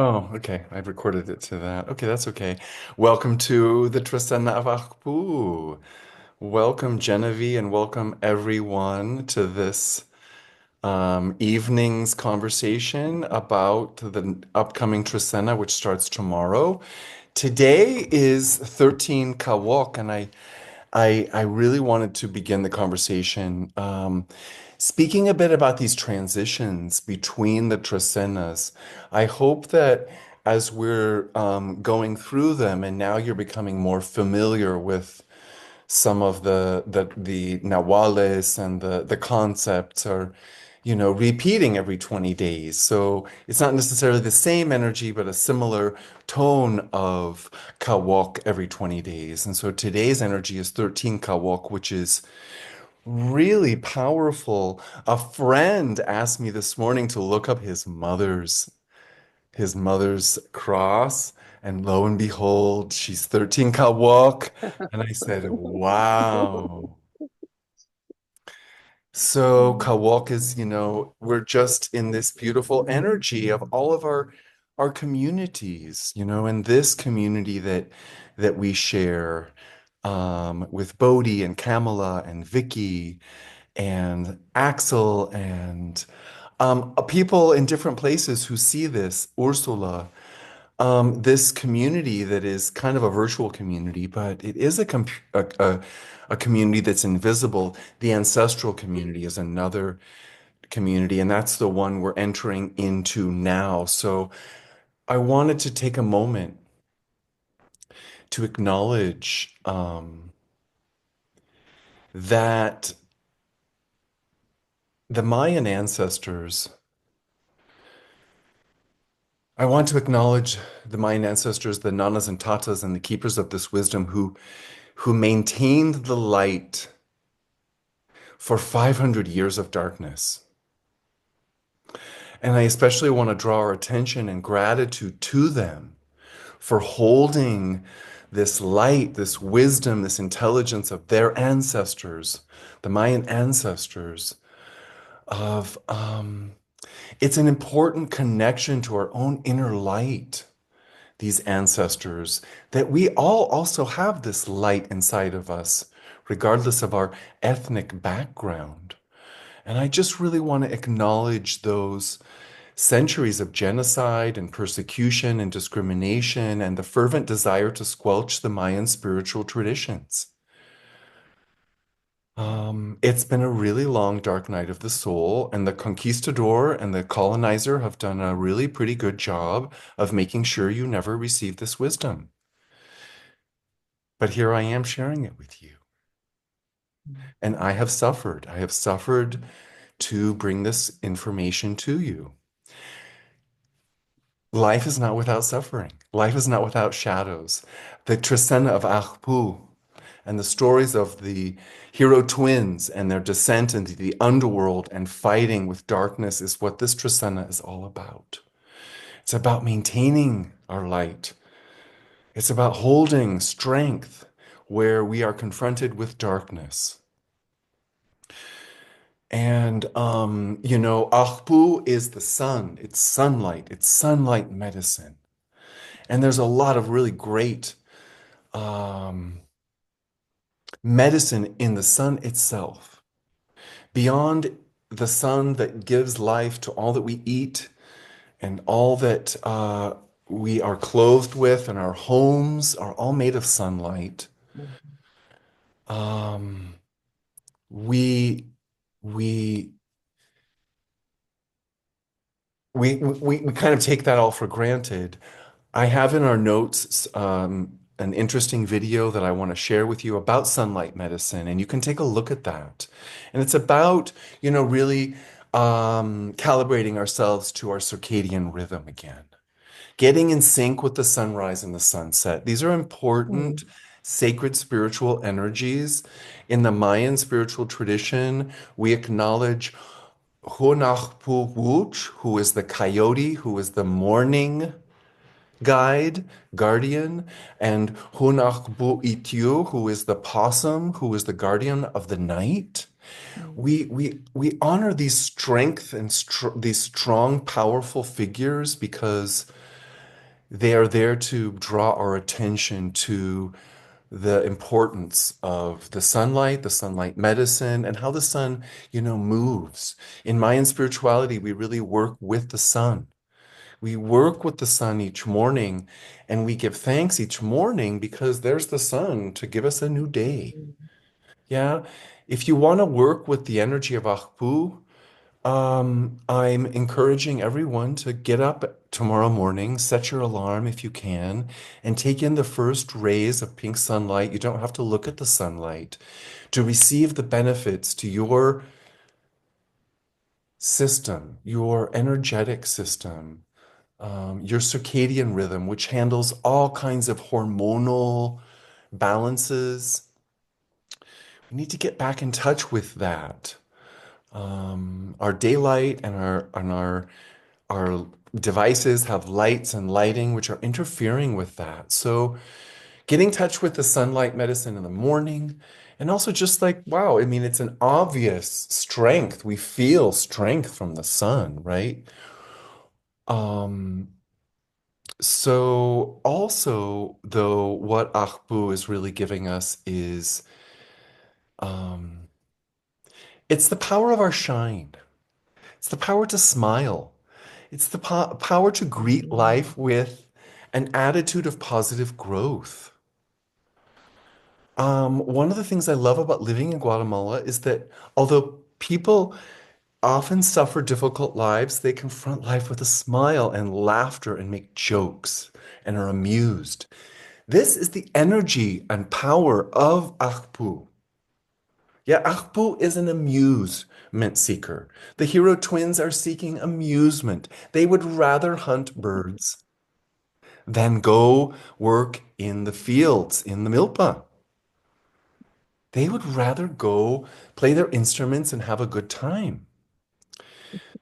Oh, okay. I recorded it to that. Okay, that's okay. Welcome to the Trecena of Ajpu. Welcome, Genevieve, and welcome everyone to this evening's conversation about the upcoming Trecena, which starts tomorrow. Today is 13 Kawok, and I really wanted to begin the conversation speaking a bit about these transitions between the Tresenas. I hope that as we're going through them, and now you're becoming more familiar with some of the nahuales and the concepts are, repeating every 20 days. So it's not necessarily the same energy, but a similar tone of kawok every 20 days. And so today's energy is 13 kawok, which is really powerful. A friend asked me this morning to look up his mother's cross, and lo and behold, she's 13 kawok. And I said, wow. So Kawok is, we're just in this beautiful energy of all of our communities, in this community that we share with Bodhi and Kamala and Vicky and Axel and people in different places who see this, Ursula, this community that is kind of a virtual community, but it is a community that's invisible. The ancestral community is another community, and that's the one we're entering into now. So I wanted to take a moment to acknowledge that the Mayan ancestors, I want to acknowledge the Mayan ancestors, the nanas and tatas, and the keepers of this wisdom who maintained the light for 500 years of darkness. And I especially want to draw our attention and gratitude to them for holding this light, this wisdom, this intelligence of their ancestors, the Mayan ancestors, of it's an important connection to our own inner light, these ancestors, that we all also have this light inside of us, regardless of our ethnic background. And I just really want to acknowledge those centuries of genocide and persecution and discrimination and the fervent desire to squelch the Mayan spiritual traditions. It's been a really long dark night of the soul, and the conquistador and the colonizer have done a really pretty good job of making sure you never receive this wisdom. But here I am sharing it with you. And I have suffered. I have suffered to bring this information to you. Life is not without suffering. Life is not without shadows. The Trecena of Ajpu and the stories of the hero twins and their descent into the underworld and fighting with darkness is what this Trecena is all about. It's about maintaining our light. It's about holding strength where we are confronted with darkness. And Ajpu is the sun. It's sunlight. It's sunlight medicine. And there's a lot of really great um, medicine in the sun itself. Beyond the sun that gives life to all that we eat and all that we are clothed with, and our homes are all made of sunlight. Um, we we we kind of take that all for granted. I have in our notes an interesting video that I want to share with you about sunlight medicine, and you can take a look at that. And it's about, really calibrating ourselves to our circadian rhythm again, getting in sync with the sunrise and the sunset. These are important, Mm, sacred spiritual energies. In the Mayan spiritual tradition, we acknowledge Hunahpu, who is the coyote, who is the morning guide, guardian, and Hunahpu Ityu, who is the possum, who is the guardian of the night. mm, We honor these strength and these strong, powerful figures because They are there to draw our attention to the importance of the sunlight medicine, and how the sun, moves. In Mayan spirituality, we really work with the sun. We work with the sun each morning, and we give thanks each morning because there's the sun to give us a new day. Yeah. If you want to work with the energy of Ajpu, I'm encouraging everyone to get up tomorrow morning, set your alarm if you can, and take in the first rays of pink sunlight. You don't have to look at the sunlight to receive the benefits to your system, your energetic system, your circadian rhythm, which handles all kinds of hormonal balances. We need to get back in touch with that. Our daylight and our devices have lights and lighting which are interfering with that. So get in touch with the sunlight medicine in the morning. And also just like, wow, I mean, it's an obvious strength. We feel strength from the sun, right? Um, so also, though, what Ahpu is really giving us is um, it's the power of our shine. It's the power to smile. It's the power to greet life with an attitude of positive growth. One of the things I love about living in Guatemala is that although people often suffer difficult lives, they confront life with a smile and laughter and make jokes and are amused. This is the energy and power of Ajpu. Yeah, Ajpu is an amusement seeker. The hero twins are seeking amusement. They would rather hunt birds than go work in the fields, in the milpa. They would rather go play their instruments and have a good time.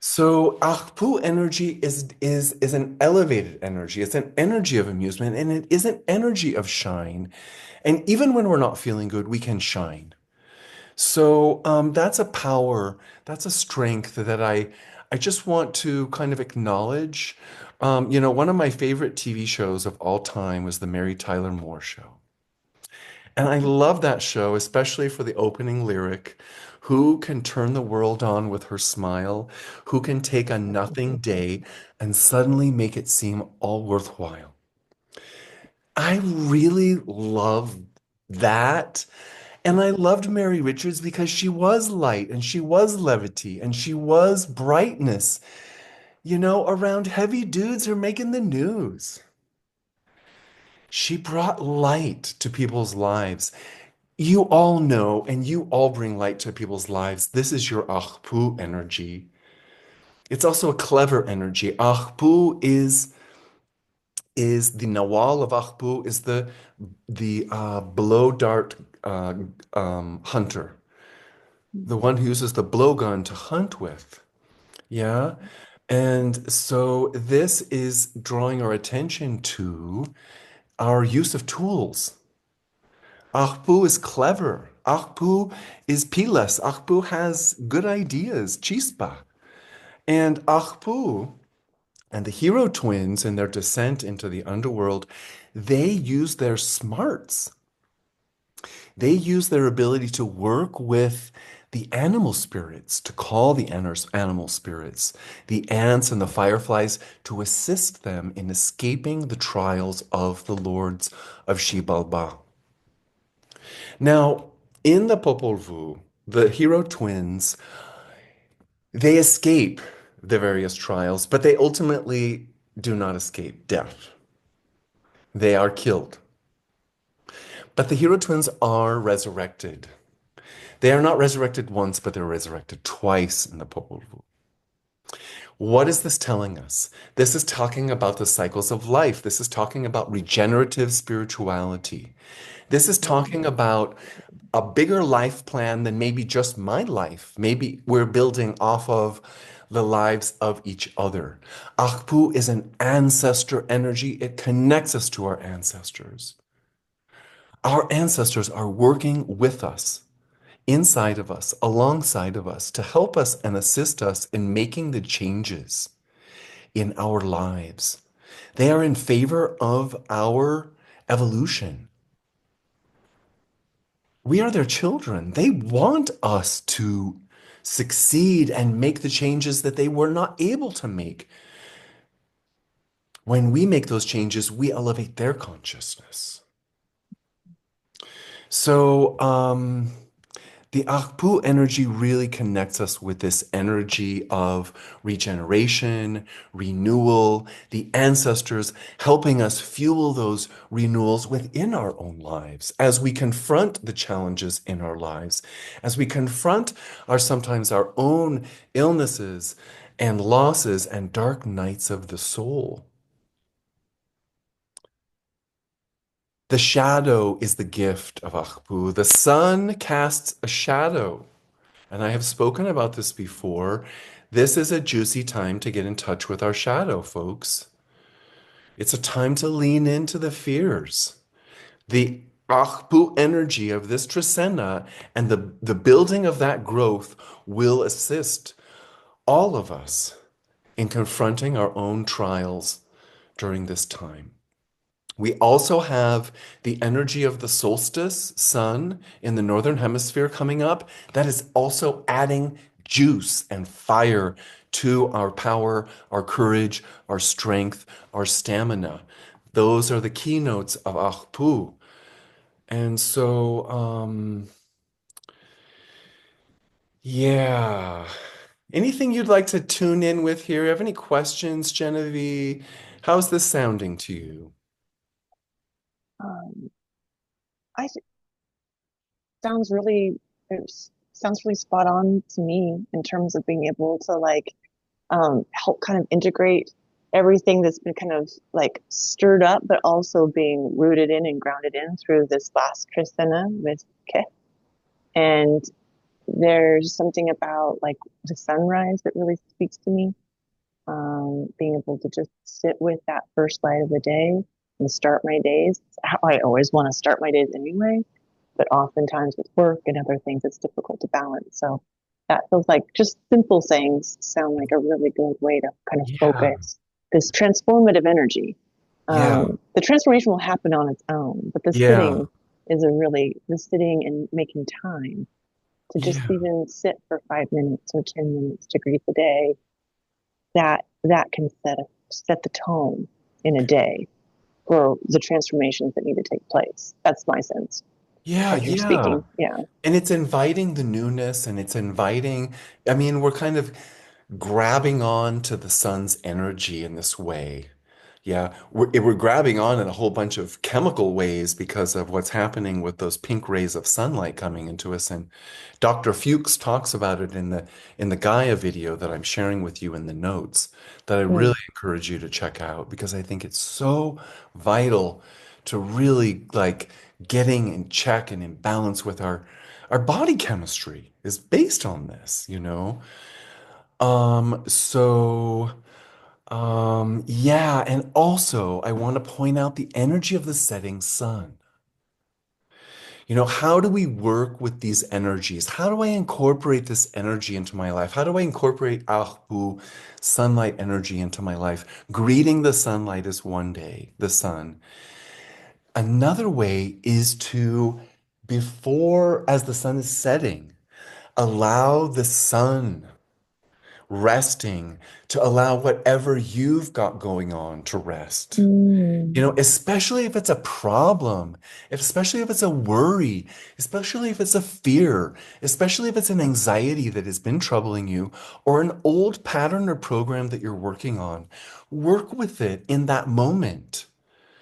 So Ajpu energy is an elevated energy. It's an energy of amusement, and it is an energy of shine. And even when we're not feeling good, we can shine. So that's a power, that's a strength that I just want to kind of acknowledge. One of my favorite TV shows of all time was the Mary Tyler Moore Show. And I love that show, especially for the opening lyric. Who can turn the world on with her smile? Who can take a nothing day and suddenly make it seem all worthwhile? I really love that. And I loved Mary Richards because she was light and she was levity and she was brightness, around heavy dudes who are making the news. She brought light to people's lives. You all know, and you all bring light to people's lives. This is your Ahpu energy. It's also a clever energy. Ahpu is the Nawal of Ahpu is the blow dart hunter, the one who uses the blowgun to hunt with. Yeah. And so this is drawing our attention to our use of tools. Ajpu is clever. Ajpu is pilas. Ajpu has good ideas, chispa. And Ajpu and the hero twins in their descent into the underworld, they use their smarts. They use their ability to work with the animal spirits, to call the animal spirits, the ants and the fireflies, to assist them in escaping the trials of the lords of Xibalba. Now, in the Popol Vuh, the hero twins, they escape the various trials, but they ultimately do not escape death. They are killed. But the hero twins are resurrected. They are not resurrected once, but they're resurrected twice in the Popol Vuh. What is this telling us? This is talking about the cycles of life. This is talking about regenerative spirituality. This is talking about a bigger life plan than maybe just my life. Maybe we're building off of the lives of each other. Ahpu is an ancestor energy. It connects us to our ancestors. Our ancestors are working with us, inside of us, alongside of us, to help us and assist us in making the changes in our lives. They are in favor of our evolution. We are their children. They want us to succeed and make the changes that they were not able to make. When we make those changes, we elevate their consciousness. So, the Ajpu energy really connects us with this energy of regeneration, renewal, the ancestors helping us fuel those renewals within our own lives as we confront the challenges in our lives, as we confront sometimes our own illnesses and losses and dark nights of the soul. The shadow is the gift of Ajpu. The sun casts a shadow. And I have spoken about this before. This is a juicy time to get in touch with our shadow, folks. It's a time to lean into the fears. The Ajpu energy of this Trecena and the building of that growth will assist all of us in confronting our own trials during this time. We also have the energy of the solstice sun in the northern hemisphere coming up. That is also adding juice and fire to our power, our courage, our strength, our stamina. Those are the keynotes of Ajpu. And so, yeah. Anything you'd like to tune in with here? Have any questions, Genevieve? How's this sounding to you? Um, I sounds really it sounds really spot on to me in terms of being able to help kind of integrate everything that's been kind of like stirred up, but also being rooted in and grounded in through this last Tristina with Ke. And there's something about like the sunrise that really speaks to me. Being able to just sit with that first light of the day and start my days. How I always want to start my days anyway, but oftentimes with work and other things, it's difficult to balance. So that feels like just simple sayings sound like a really good way to kind of Yeah. focus this transformative energy. Yeah. The transformation will happen on its own, but Yeah. the sitting and making time to just Yeah. even sit for 5 minutes or 10 minutes to greet the day, that can set the tone in a day for the transformations that need to take place. That's my sense Yeah, as you're yeah. speaking. Yeah. And it's inviting the newness and it's inviting, I mean, we're kind of grabbing on to the sun's energy in this way. Yeah, we're grabbing on in a whole bunch of chemical ways because of what's happening with those pink rays of sunlight coming into us. And Dr. Fuchs talks about it in the Gaia video that I'm sharing with you in the notes that I really Mm. encourage you to check out because I think it's so vital to really like getting in check and in balance with our body chemistry is based on this, you know? So yeah, and also I want to point out the energy of the setting sun. You know, how do we work with these energies? How do I incorporate this energy into my life? How do I incorporate Ahpu, sunlight energy into my life? Greeting the sunlight is one day, the sun. Another way is to, before, as the sun is setting, allow the sun resting, to allow whatever you've got going on to rest. You Mm. know, especially if it's a problem, especially if it's a worry, especially if it's a fear, especially if it's an anxiety that has been troubling you, or an old pattern or program that you're working on. Work with it in that moment.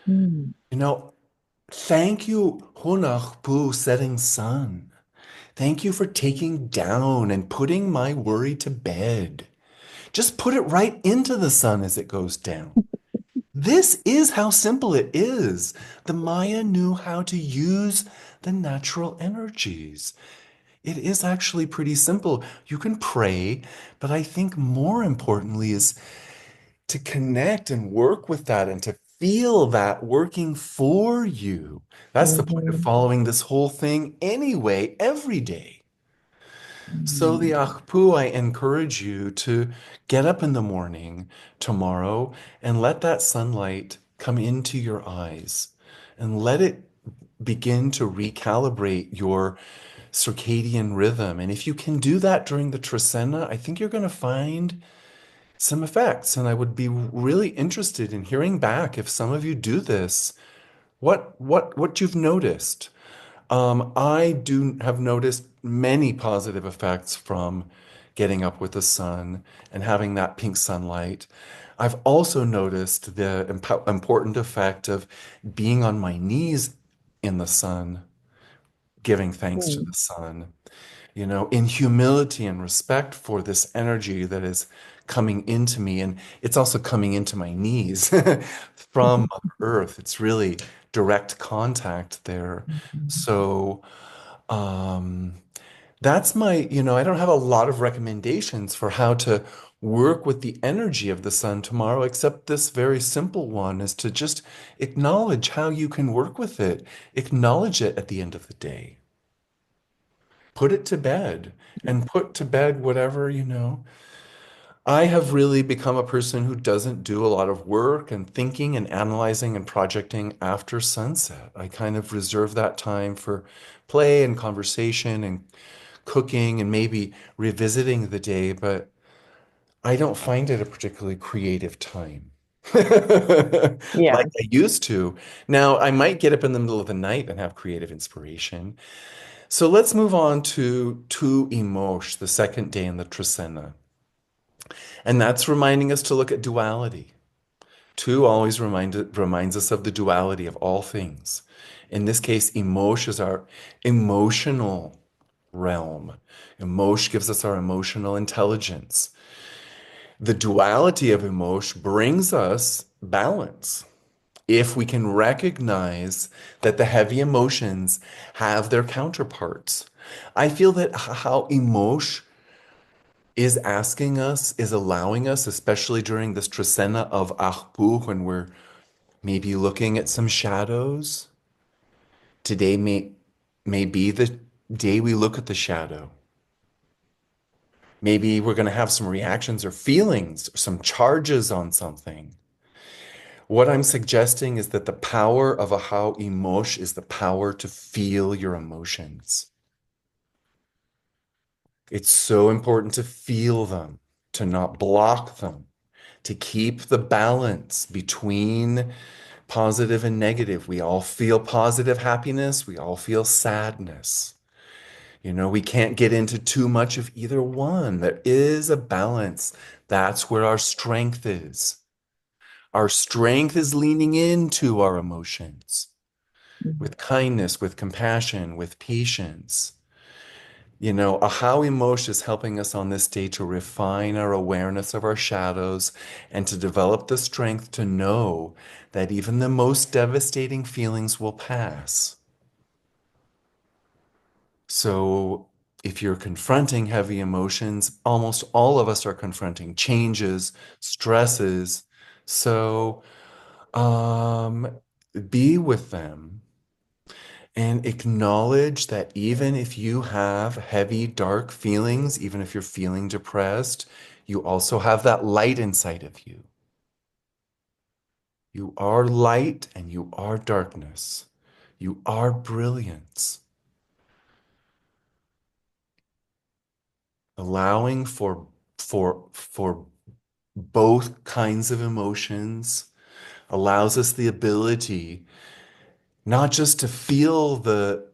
Mm. You know, thank you, Hunach Pu, setting sun. Thank you for taking down and putting my worry to bed. Just put it right into the sun as it goes down. This is how simple it is. The Maya knew how to use the natural energies. It is actually pretty simple. You can pray, but I think more importantly is to connect and work with that and to feel that working for you. That's the point of Mhm. following this whole thing anyway, every day. So the Mm. Ajpu, I encourage you to get up in the morning tomorrow and let that sunlight come into your eyes and let it begin to recalibrate your circadian rhythm. And if you can do that during the Trecena, I think you're going to find some effects. And I would be really interested in hearing back if some of you do this, what you've noticed. I do have noticed many positive effects from getting up with the sun and having that pink sunlight. I've also noticed the important effect of being on my knees in the sun, giving thanks to the Mm. sun, in humility and respect for this energy that is coming into me. And it's also coming into my knees from Mother Earth. It's really direct contact there. So, um, that's I don't have a lot of recommendations for how to work with the energy of the sun tomorrow, except this very simple one is to just acknowledge how you can work with it. Acknowledge it at the end of the day. Put it to bed and put to bed whatever. I have really become a person who doesn't do a lot of work and thinking and analyzing and projecting after sunset. I kind of reserve that time for play and conversation and cooking and maybe revisiting the day, but I don't find it a particularly creative time Yeah. like I used to. Now, I might get up in the middle of the night and have creative inspiration. So let's move on to Tu Imosh, the second day in the Trecena. And that's reminding us to look at duality. Tu always reminds us of the duality of all things. In this case, Emosh is our emotional realm. Emosh gives us our emotional intelligence. The duality of Emosh brings us balance. If we can recognize that the heavy emotions have their counterparts. I feel that how Emosh is asking us, is allowing us, especially during this Trecena of Ajpu, when we're maybe looking at some shadows. Today may be the day we look at the shadow. Maybe we're going to have some reactions or feelings, some charges on something. What I'm suggesting is that the power of a how emosh is the power to feel your emotions. It's so important to feel them, to not block them, to keep the balance between positive and negative. We all feel positive happiness, we all feel sadness. We can't get into too much of either one. There is a balance. That's where our strength is. Our strength is leaning into our emotions with kindness, with compassion, with patience. A how emotion is helping us on this day to refine our awareness of our shadows and to develop the strength to know that even the most devastating feelings will pass. So, if you're confronting heavy emotions, almost all of us are confronting changes, stresses. So, um, be with them and acknowledge that even if you have heavy, dark feelings, even if you're feeling depressed, you also have that light inside of you. You are light and you are darkness. You are brilliance. Allowing for both kinds of emotions allows us the ability not just to feel the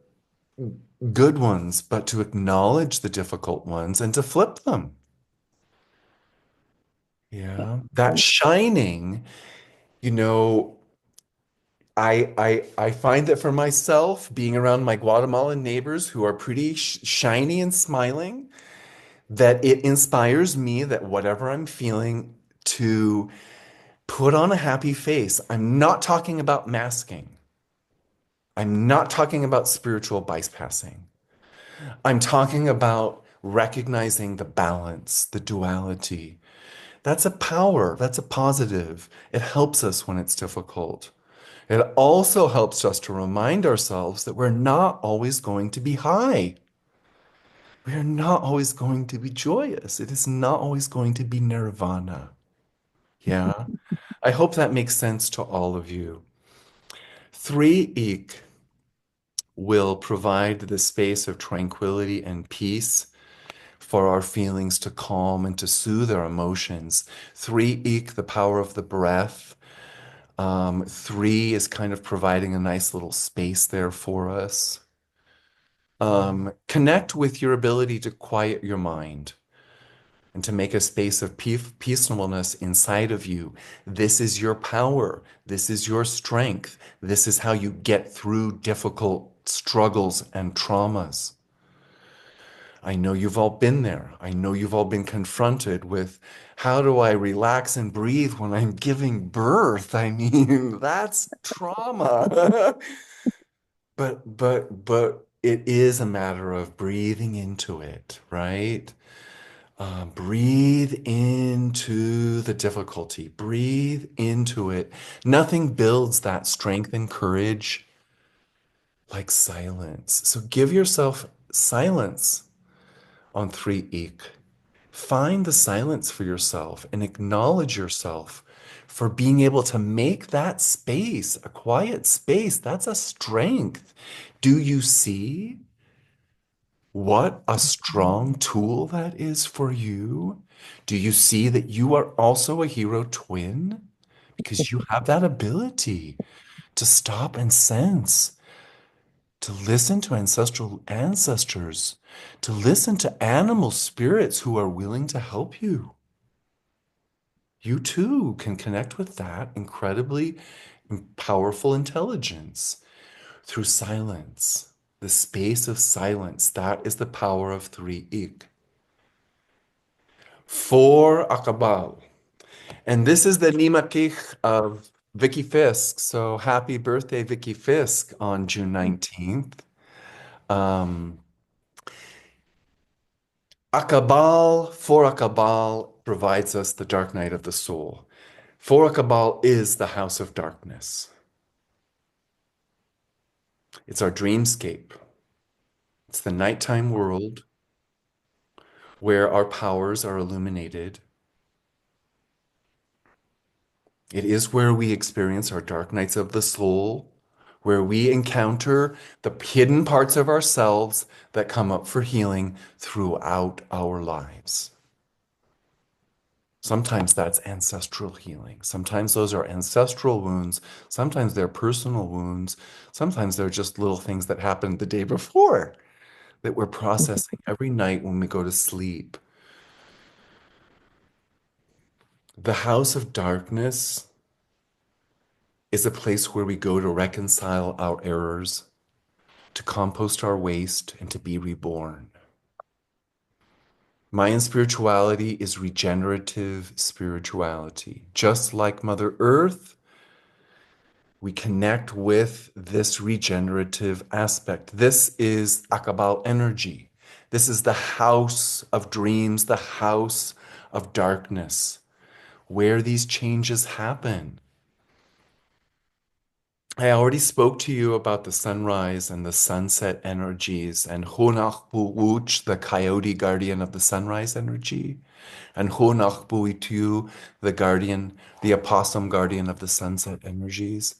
good ones, but to acknowledge the difficult ones and to flip them. Yeah. That And shining, you know, I find that for myself, being around my Guatemalan neighbors who are pretty shiny and smiling, that it inspires me that whatever I'm feeling to put on a happy face. I'm not talking about masking. I'm not talking about spiritual bypassing. I'm talking about recognizing the balance, the duality. That's a power. That's a positive. It helps us when it's difficult. It also helps us to remind ourselves that we're not always going to be high. We are not always going to be joyous. It is not always going to be nirvana. Yeah. I hope that makes sense to all of you. Three ik will provide the space of tranquility and peace for our feelings to calm and to soothe our emotions. Three ik, the power of the breath. Three is kind of providing a nice little space there for us. Connect with your ability to quiet your mind and to make a space of peacefulness inside of you. This is your power. This is your strength. This is how you get through difficult struggles and traumas. I know you've all been there. I know you've all been confronted with how do I relax and breathe when I'm giving birth? I mean, that's trauma. But it is a matter of breathing into it, right? Breathe into the difficulty. Breathe into it. Nothing builds that strength and courage like silence. So give yourself silence on three ik. Find the silence for yourself and acknowledge yourself for being able to make that space, a quiet space. That's a strength. Do you see what a strong tool that is for you? Do you see that you are also a hero twin? Because you have that ability to stop and sense, to listen to ancestral ancestors, to listen to animal spirits who are willing to help you. You too can connect with that incredibly powerful intelligence through silence, the space of silence. That is the power of three ik. Four akabal. And this is the Nimakich of Vicky Fisk. So happy birthday, Vicky Fisk, on June 19th. Um, Akabal, for Akabal provides us the dark night of the soul. For Akabal is the house of darkness. It's our dreamscape. It's the nighttime world where our powers are illuminated. It is where we experience our dark nights of the soul, where we encounter the hidden parts of ourselves that come up for healing throughout our lives. Sometimes that's ancestral healing. Sometimes those are ancestral wounds. Sometimes they're personal wounds. Sometimes they're just little things that happened the day before that we're processing every night when we go to sleep. The house of darkness is a place where we go to reconcile our errors, to compost our waste, and to be reborn. Mayan spirituality is regenerative spirituality. Just like Mother Earth, we connect with this regenerative aspect. This is Akabal energy. This is the house of dreams, the house of darkness, where these changes happen. I already spoke to you about the sunrise and the sunset energies, and Hunahpu the coyote guardian of the sunrise energy, and Hunahpu the guardian, the opossum guardian of the sunset energies.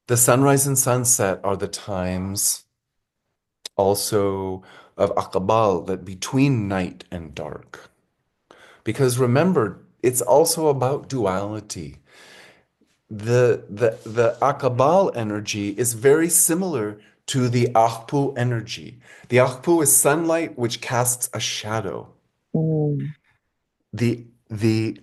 The sunrise and sunset are the times also of Aqabal, that between night and dark. Because remember, it's also about duality. The Aqabal energy is very similar to the Ajpu energy. The Ajpu is sunlight which casts a shadow. Mm, The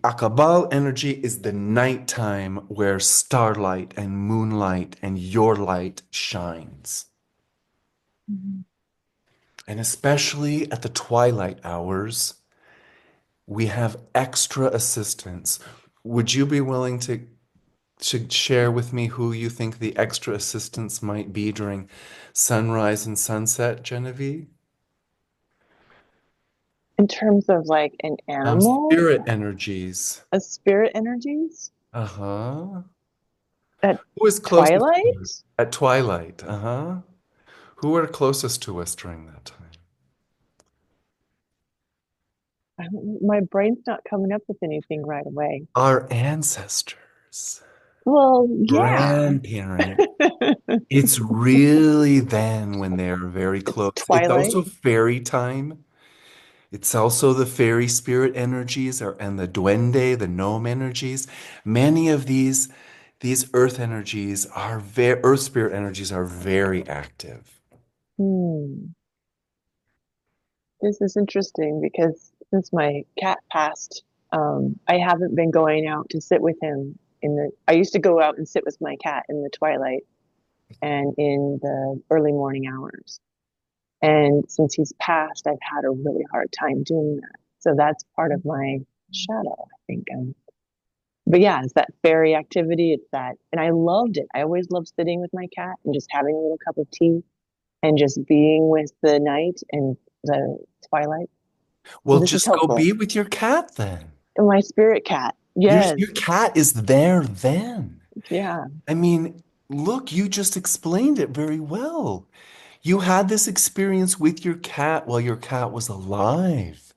Aqabal energy is the nighttime where starlight and moonlight and your light shines. mm. And especially at the twilight hours, we have extra assistance. Would you be willing to share with me who you think the extra assistance might be during sunrise and sunset, Genevieve? In terms of like an animal, Spirit energies. a spirit energies Uh-huh. at Who is closest to us? twilight, At twilight? Uh-huh. Who are closest to us during that time? My brain's not coming up with anything right away. Our ancestors, Well, yeah. grandparents. It's really then when they're very It's close. It's twilight. also fairy time. It's also the fairy spirit energies and the duende, the gnome energies. Many of these earth energies are very, earth spirit energies are very active. Hmm. This is interesting because since my cat passed, I haven't been going out to sit with him I used to go out and sit with my cat in the twilight and in the early morning hours. And since he's passed, I've had a really hard time doing that. So that's part of my shadow, I think. But yeah, it's that fairy activity. It's that, and I loved it. I always loved sitting with my cat and just having a little cup of tea and just being with the night and the twilight. Well, This is just go helpful. be with your cat then. And my spirit cat. Your Yes. cat is there then. Yeah. I mean, look, you just explained it very well. You had this experience with your cat while your cat was alive.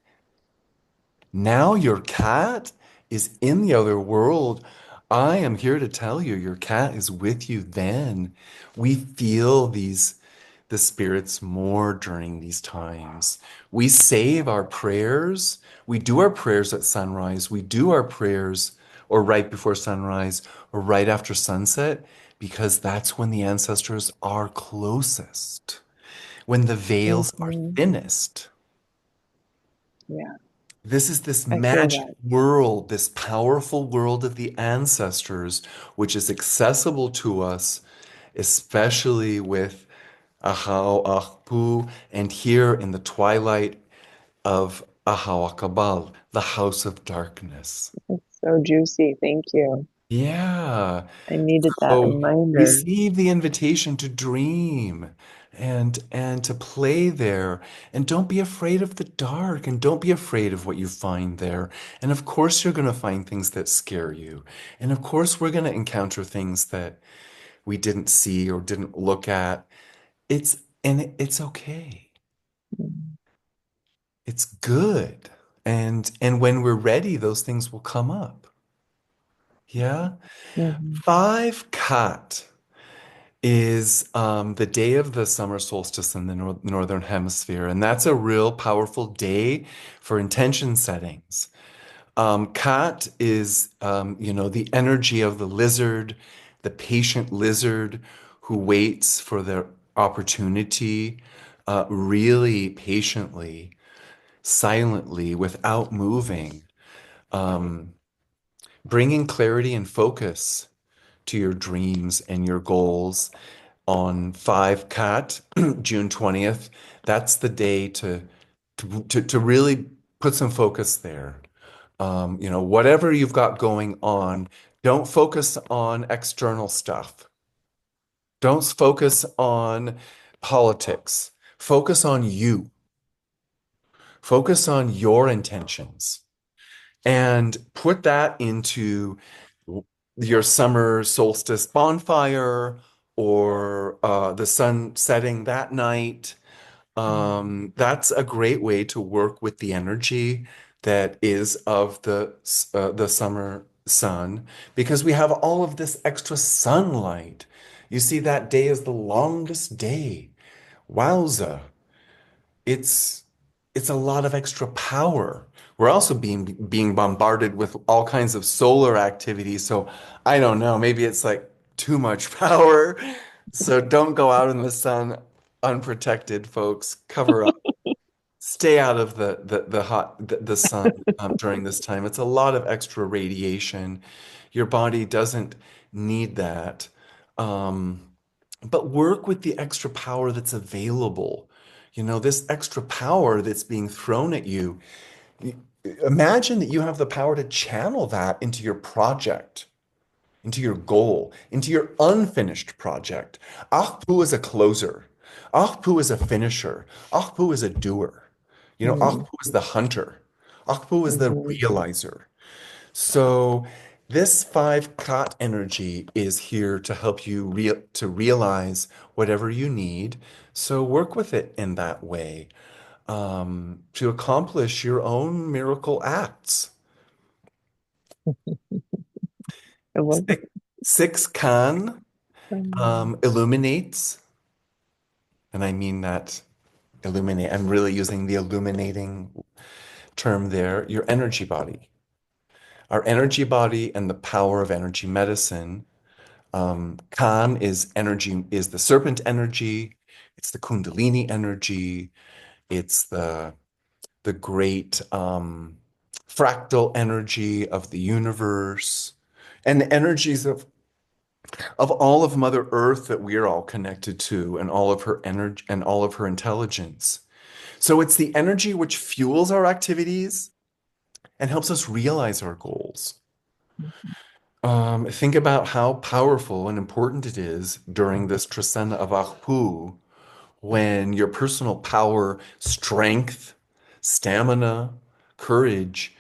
Now your cat is in the other world. I am here to tell you, your cat is with you then. We feel the spirits more during these times. We save our prayers. We do our prayers at sunrise. We do our prayers or right before sunrise or right after sunset because that's when the ancestors are closest, when the veils are Hmm. thinnest. Yeah. This is this I feel magic that. world, this powerful world of the ancestors, which is accessible to us, especially with Ahau Ahpu and here in the twilight of Ahau Akabal, the house of darkness. It's so juicy. Thank you. Yeah. I needed that So reminder. receive the invitation to dream and to play there. And don't be afraid of the dark and don't be afraid of what you find there. And of course you're going to find things that scare you. And of course we're going to encounter things that we didn't see or didn't look at. It's okay. Mm-hmm. It's good. And when we're ready, those things will come up. Yeah. Five cut is the day of the summer solstice in the northern hemisphere, and that's a real powerful day for intention settings. Kat is, the energy of the lizard, the patient lizard who waits for the opportunity, really patiently, silently, without moving, bringing clarity and focus to your dreams and your goals on 5 Cat, June 20th. That's the day to really put some focus there. Whatever you've got going on, don't focus on external stuff. Don't focus on politics. Focus on you. Focus on your intentions and put that into your summer solstice bonfire or the sun setting that night. That's a great way to work with the energy that is of the summer sun because we have all of this extra sunlight. You see, that day is the longest day. Wowza. It's it's a lot of extra power. We're also being bombarded with all kinds of solar activity. So I don't know, maybe it's like too much power. So don't go out in the sun unprotected, folks. Cover up. Stay out of the sun during this time. It's a lot of extra radiation. Your body doesn't need that. Um, but work with the extra power that's available. This extra power that's being thrown at you. Imagine that you have the power to channel that into your project, into your goal, into your unfinished project. Ahpu is a closer. Ahpu is a finisher. Ahpu is a doer. Mm-hmm. Ahpu is the hunter. Ahpu is the Mm-hmm. realizer. So this 5 Kat energy is here to help you to realize whatever you need. So work with it in that way. to accomplish your own miracle acts. I love Six, six Kan um, illuminates, and I mean that illuminate. I'm really using the illuminating term there, your energy body. Our energy body and the power of energy medicine. Kan is energy, is the serpent energy. It's the Kundalini energy. It's the great fractal energy of the universe, and the energies of all of Mother Earth that we are all connected to, and all of her energy and all of her intelligence. So it's the energy which fuels our activities and helps us realize our goals. Think about how powerful and important it is during this Trecena of Ajpu when your personal power, strength, stamina, courage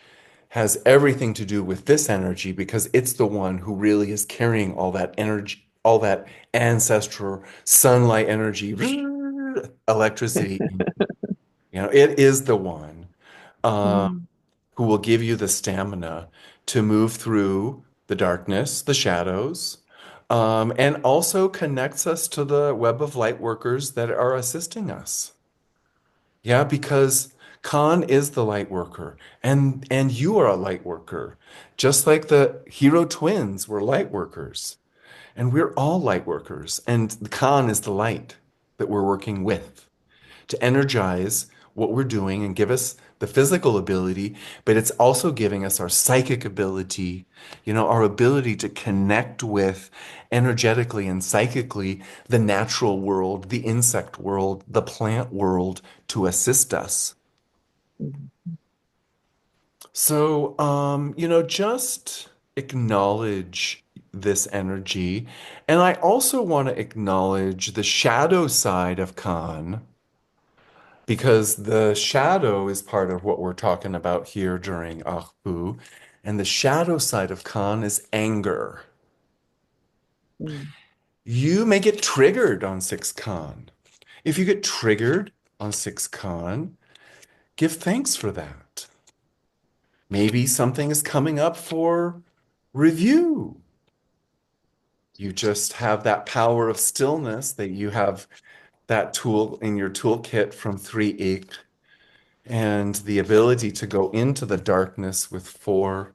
has everything to do with this energy because it's the one who really is carrying all that energy, all that ancestral sunlight energy, electricity. It is the one. Um, mm, who will give you the stamina to move through the darkness, the shadows, and also connects us to the web of light workers that are assisting us. Yeah, because Khan is the light worker, and you are a light worker, just like the hero twins were light workers, and we're all light workers, and Khan is the light that we're working with to energize what we're doing and give us the physical ability, but it's also giving us our psychic ability, our ability to connect with energetically and psychically the natural world, the insect world, the plant world to assist us. mm, So, just acknowledge this energy. And I also want to acknowledge the shadow side of Khan because the shadow is part of what we're talking about here during Ahpu. And the shadow side of Khan is anger. mm, You may get triggered on 6 Khan. If you get triggered on 6 Khan, give thanks for that. Maybe something is coming up for review. You just have that power of stillness that you have that tool in your toolkit from 3 Ik and the ability to go into the darkness with 4,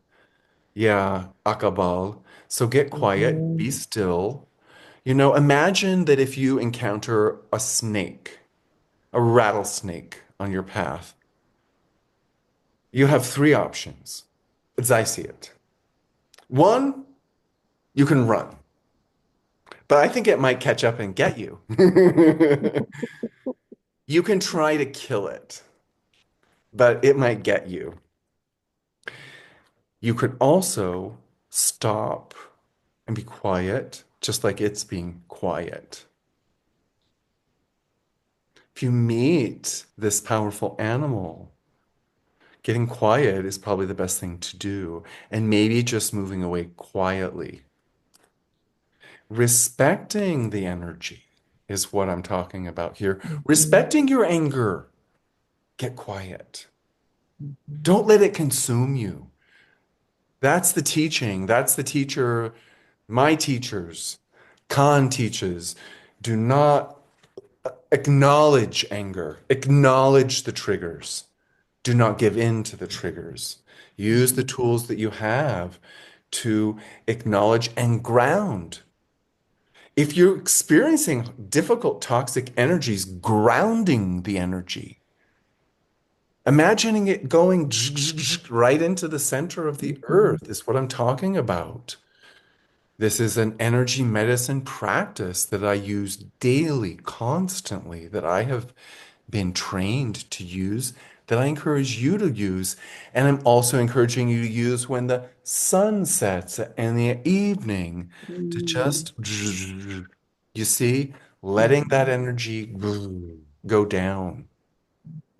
yeah, Akabal. So get quiet, mhm, be still. Imagine that if you encounter a snake, a rattlesnake on your path, you have 3 options, as I see it. One, you can run, but I think it might catch up and get you. You can try to kill it, but it might get you. You could also stop and be quiet, just like it's being quiet. If you meet this powerful animal, getting quiet is probably the best thing to do, and maybe just moving away quietly. Respecting the energy is what I'm talking about here. mhm, Respecting your anger, get quiet. mhm, Don't let it consume you. That's the teaching. That's the teacher, my teachers, Khan teaches. Do not acknowledge anger, acknowledge the triggers. Do not give in to the triggers. Use the mhm, tools that you have to acknowledge and ground. If you're experiencing difficult toxic energies, grounding the energy, imagining it going right into the center of the mhm, earth is what I'm talking about. This is an energy medicine practice that I use daily, constantly, that I have been trained to use, that I encourage you to use. And I'm also encouraging you to use when the sun sets in the evening to mm, just, you see, letting that mhm, energy go down.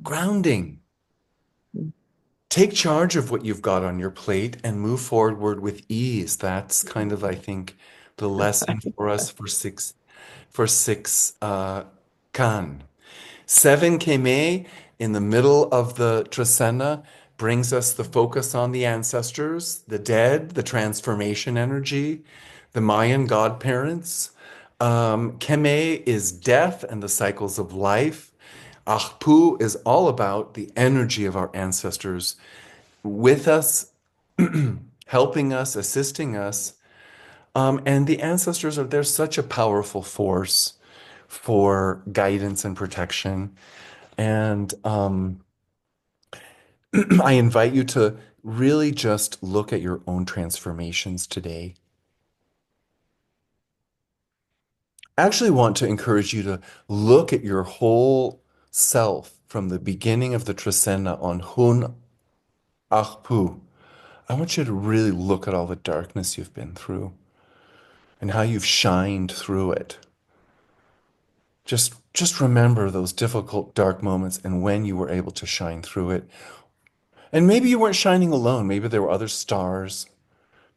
Grounding. mhm. Take charge of what you've got on your plate and move forward with ease. That's kind of, I think, the lesson for us for six Kan. 7 Keme in the middle of the Trecena brings us the focus on the ancestors, the dead, the transformation energy, the Mayan godparents. Keme is death and the cycles of life. Ajpu is all about the energy of our ancestors with us, helping us, assisting us. And the ancestors are, they're such a powerful force for guidance and protection. And I invite you to really just look at your own transformations today. I actually want to encourage you to look at your whole self from the beginning of the Trecena on Hun Ahpu. I want you to really look at all the darkness you've been through and how you've shined through it. Just remember those difficult, dark moments and when you were able to shine through it. And maybe you weren't shining alone. Maybe there were other stars.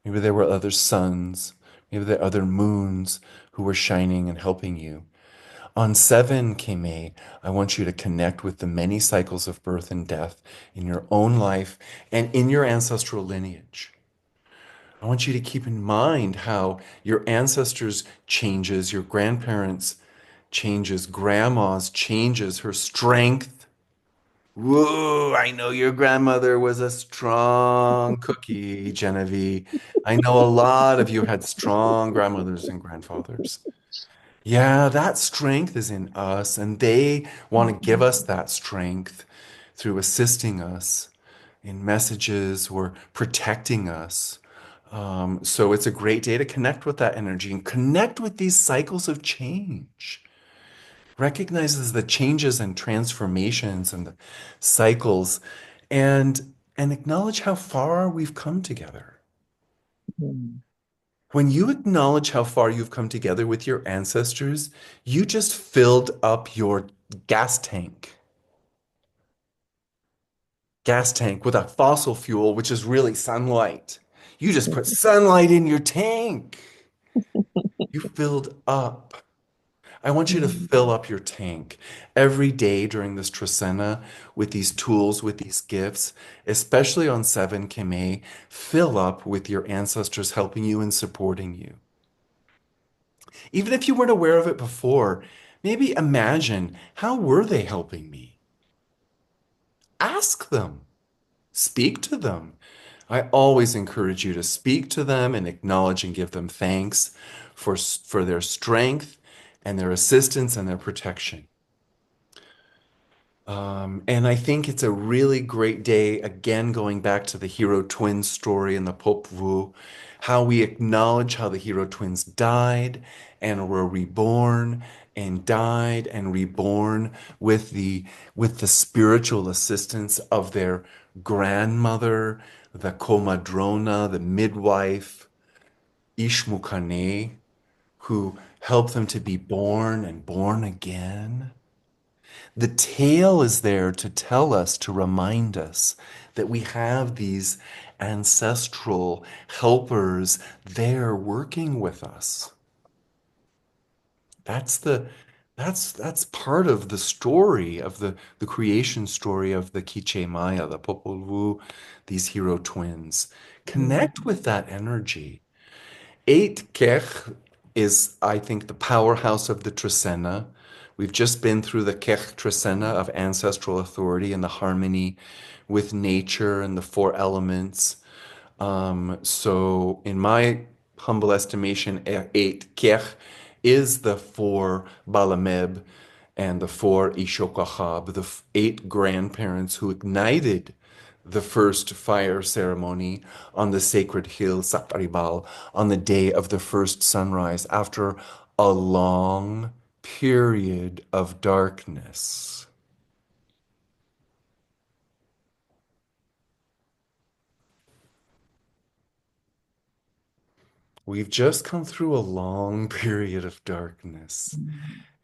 Maybe there were other suns. Maybe there were other moons who were shining and helping you. On 7 Kme, I want you to connect with the many cycles of birth and death in your own life and in your ancestral lineage. I want you to keep in mind how your ancestors changes, your grandparents changes, grandma's changes, her strength. Whoa, I know your grandmother was a strong cookie, Genevieve. I know a lot of you had strong grandmothers and grandfathers. Yeah, that strength is in us, and they want to give us that strength through assisting us in messages or protecting us. So it's a great day to connect with that energy and connect with these cycles of change. Recognizes the changes and transformations and the cycles and acknowledge how far we've come together. Mhm. When you acknowledge how far you've come together with your ancestors, you just filled up your gas tank. Gas tank with a fossil fuel, which is really sunlight. You just put sunlight in your tank. You filled up. I want you to Mhm. fill up your tank every day during this Trecena with these tools, with these gifts, especially on 7 Kme. Fill up with your ancestors helping you and supporting you. Even if you weren't aware of it before, maybe imagine how were they helping me? Ask them, speak to them. I always encourage you to speak to them and acknowledge and give them thanks for their strength and their assistance and their protection. And I think it's a really great day, again, going back to the hero twins story in the Popol Vuh, how we acknowledge how the hero twins died and were reborn and died and reborn with the spiritual assistance of their grandmother, the comadrona, the midwife, Ishmukane, who helped them to be born and born again. The tale is there to tell us, to remind us that we have these ancestral helpers there working with us. That's the that's part of the story of the creation story of the Quiche Maya, the Popol Vuh, these hero twins. Connect with that energy. 8 Kech is, I think, the powerhouse of the Trecena. We've just been through the Kech Trecena of ancestral authority and the harmony with nature and the four elements. So, in my humble estimation, 8 Kech is the four Balameb and the four Ishokachab, the eight grandparents who ignited the first fire ceremony on the sacred hill Sakribal on the day of the first sunrise after a long period of darkness. We've just come through a long period of darkness. Mhm.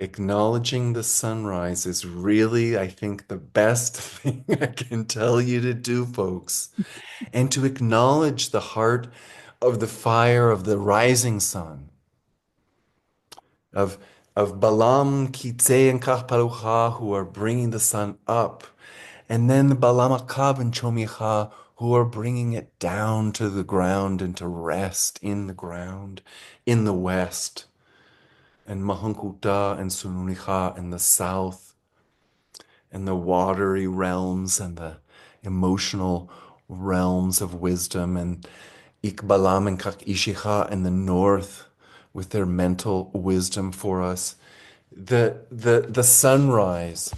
Acknowledging the sunrise is really, I think, the best thing I can tell you to do, folks. And to acknowledge the heart of the fire of the rising sun, of of Balam, Kitse, and Kahparucha who are bringing the sun up, and then the Balam Akab and Chomicha who are bringing it down to the ground and to rest in the ground in the west, and Mahankuta and Sununicha in the south, and the watery realms and the emotional realms of wisdom, and Ikbalam and Kakishicha in the north with their mental wisdom for us. The sunrise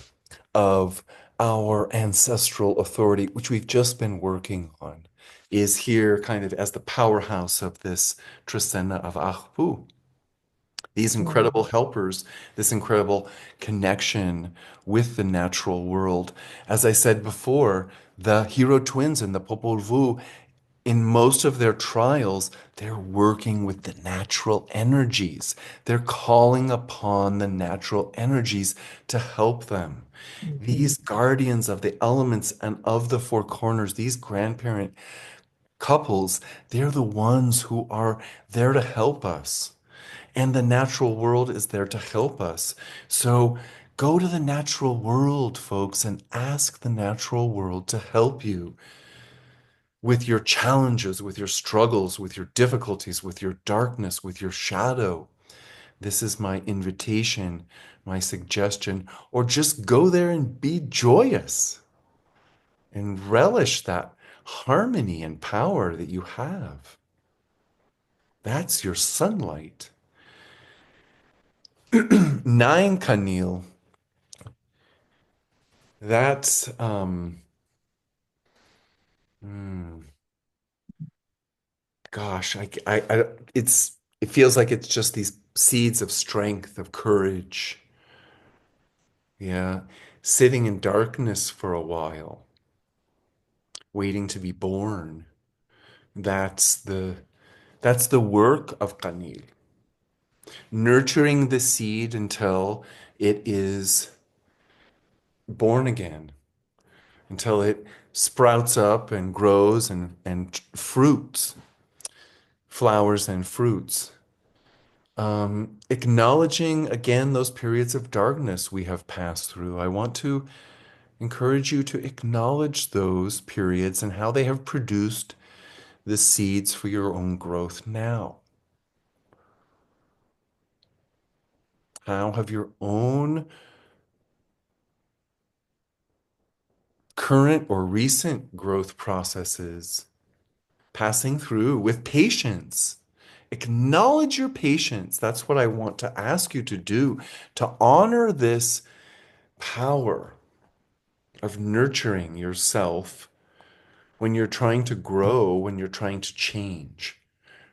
of our ancestral authority, which we've just been working on, is here kind of as the powerhouse of this Trecena of Ajpu. These incredible Mm. helpers, this incredible connection with the natural world. As I said before, the hero twins and the Popol Vuh, in most of their trials, they're working with the natural energies. They're calling upon the natural energies to help them. Mhm. These guardians of the elements and of the four corners, these grandparent couples, they're the ones who are there to help us. And the natural world is there to help us. So go to the natural world, folks, and ask the natural world to help you with your challenges, with your struggles, with your difficulties, with your darkness, with your shadow. This is my invitation, my suggestion, or just go there and be joyous and relish that harmony and power that you have. That's your sunlight. Nine Kanil. That's hmm, gosh, it feels like it's just these seeds of strength, of courage. Yeah, sitting in darkness for a while, waiting to be born. That's the work of Kanil. Nurturing the seed until it is born again, until it sprouts up and grows and fruits, flowers and fruits. Acknowledging again those periods of darkness we have passed through. I want to encourage you to acknowledge those periods and how they have produced the seeds for your own growth now. How have your own current or recent growth processes passing through with patience? Acknowledge your patience. That's what I want to ask you to do, to honor this power of nurturing yourself when you're trying to grow, when you're trying to change,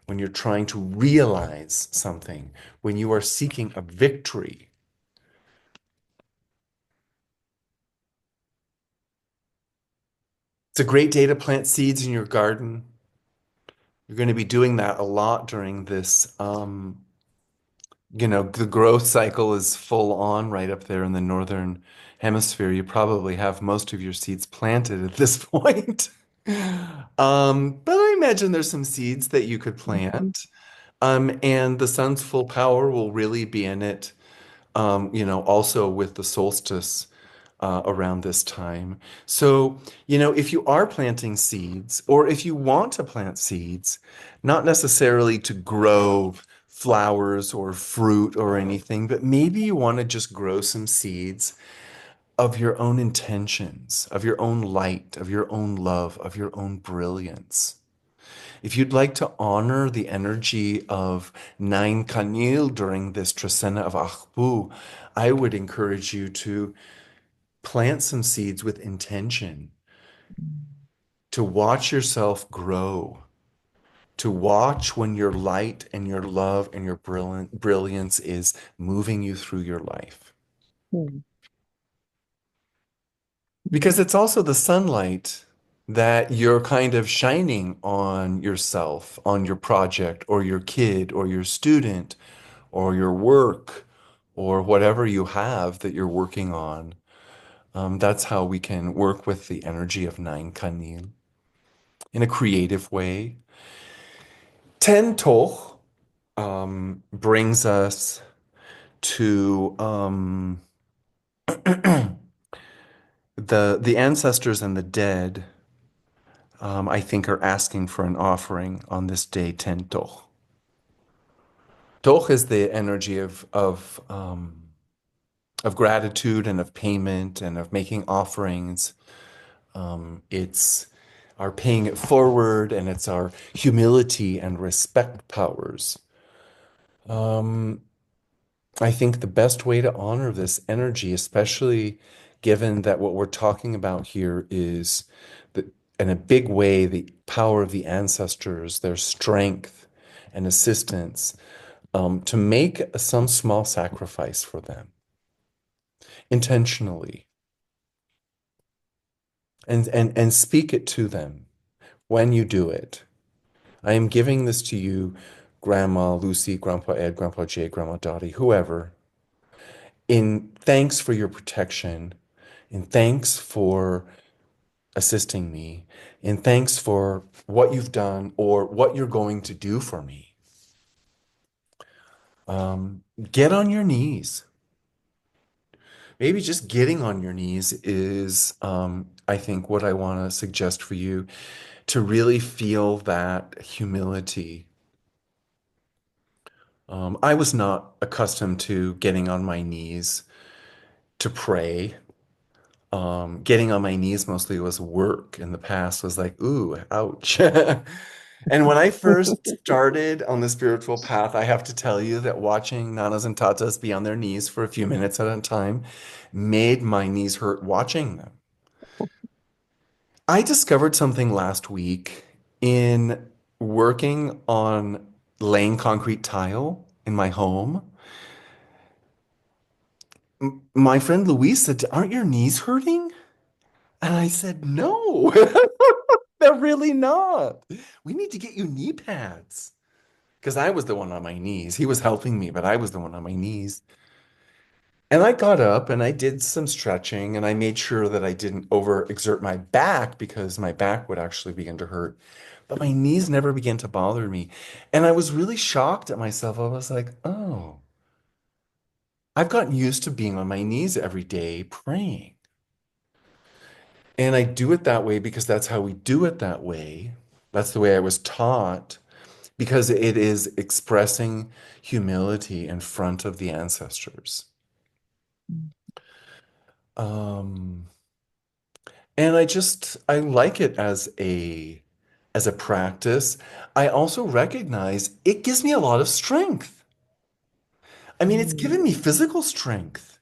when you're trying to realize something, when you are seeking a victory. It's a great day to plant seeds in your garden. You're going to be doing that a lot during this. The growth cycle is full on right up there in the northern hemisphere. You probably have most of your seeds planted at this point. But I imagine there's some seeds that you could Mhm. plant. And the sun's full power will really be in it, also with the solstice around this time. So, if you are planting seeds, or if you want to plant seeds, not necessarily to grow flowers or fruit or anything, but maybe you want to just grow some seeds of your own intentions, of your own light, of your own love, of your own brilliance. If you'd like to honor the energy of Nine Kanil during this Trecena of Ajpu, I would encourage you to plant some seeds with intention, to watch yourself grow, to watch when your light and your love and your brilliance is moving you through your life. Mm. Because it's also the sunlight that you're kind of shining on yourself, on your project, or your kid, or your student, or your work, or whatever you have that you're working on. That's how we can work with the energy of Nine Kanil in a creative way. Ten Toch brings us to the ancestors and the dead, I think are asking for an offering on this day, 10 Toch. Toch is the energy of gratitude and of payment and of making offerings. It's our paying it forward and it's our humility and respect powers. Um, I think the best way to honor this energy, especially given that what we're talking about here is that in a big way, the power of the ancestors, their strength and assistance, to make some small sacrifice for them intentionally and speak it to them when you do it. I am giving this to you, Grandma Lucy, Grandpa Ed, Grandpa Jay, Grandma Dottie, whoever, in thanks for your protection, in thanks for assisting me, in thanks for what you've done or what you're going to do for me. Get on your knees. Maybe just getting on your knees is, I think, what I want to suggest for you to really feel that humility. I was not accustomed to getting on my knees to pray. Getting on my knees mostly was work in the past, was like, ooh, ouch. And when I first started on the spiritual path, I have to tell you that watching nanas and tatas be on their knees for a few minutes at a time made my knees hurt watching them. I discovered something last week in working on laying concrete tile in my home. My friend Louise said, aren't your knees hurting? And I said, no, they're really not. We need to get you knee pads. Because I was the one on my knees. He was helping me, but I was the one on my knees. And I got up and I did some stretching and I made sure that I didn't overexert my back because my back would actually begin to hurt. But my knees never began to bother me. And I was really shocked at myself. I was like, oh, I've gotten used to being on my knees every day praying. And I do it that way because that's how we do it that way. That's the way I was taught because it is expressing humility in front of the ancestors. Um, and I like it as a practice. I also recognize it gives me a lot of strength. I mean, it's Mm. given me physical strength.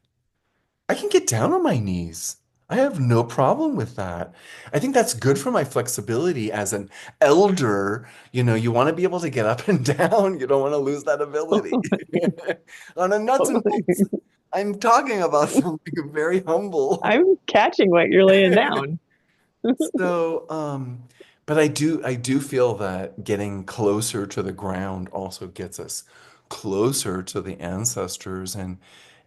I can get down on my knees. I have no problem with that. I think that's good for my flexibility as an elder. You know, you want to be able to get up and down. You don't want to lose that ability. On a nuts and Totally. bolts, I'm talking about something very humble. I'm catching what you're laying down. So, but I do feel that getting closer to the ground also gets us closer to the ancestors and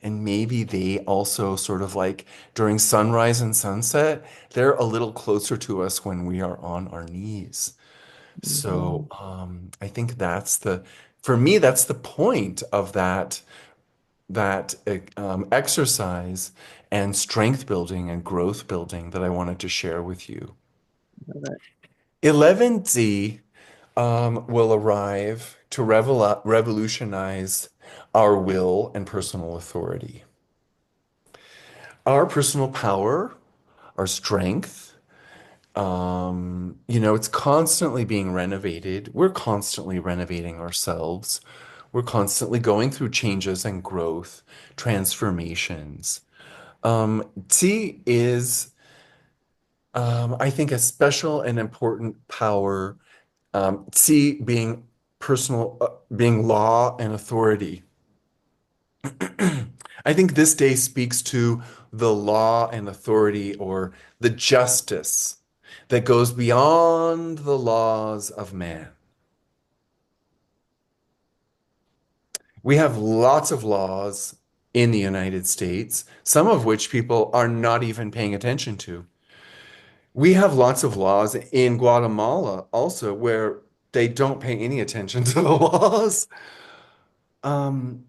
maybe they also sort of like during sunrise and sunset, they're a little closer to us when we are on our knees. So, Mhm. I think for me, that's the point of that exercise and strength building and growth building that I wanted to share with you. Love it. 11Z will arrive to revolutionize our will and personal authority. Our personal power, our strength, it's constantly being renovated. We're constantly renovating ourselves. We're constantly going through changes and growth, transformations. T is, I think, a special and important power. C being being law and authority. I think this day speaks to the law and authority or the justice that goes beyond the laws of man. We have lots of laws in the United States, some of which people are not even paying attention to. We have lots of laws in Guatemala also where they don't pay any attention to the laws. Um,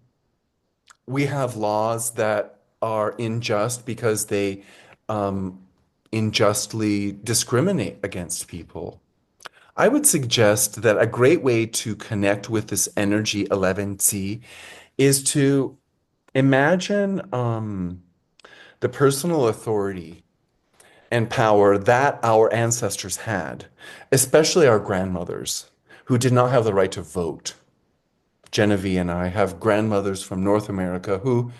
we have laws that are unjust because they um, unjustly discriminate against people. I would suggest that a great way to connect with this energy 11C is to imagine the personal authority and power that our ancestors had, especially our grandmothers who did not have the right to vote. Genevieve and I have grandmothers from North America who,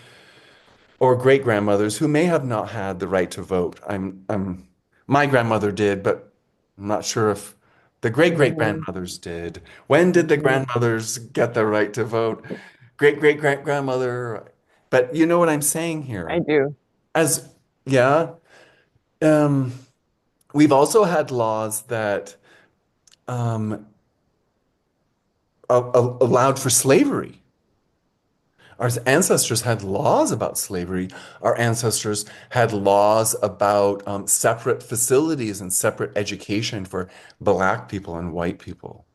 or great grandmothers who may have not had the right to vote. My grandmother did, but I'm not sure if the great great Hmm. grandmothers did. When did the Hmm. grandmothers get the right to vote? Great great great grandmother. But you know what I'm saying I here. do. As, yeah, um, we've also had laws that um, allowed for slavery. Our ancestors had laws about slavery. Our ancestors had laws about separate facilities and separate education for Black people and white people.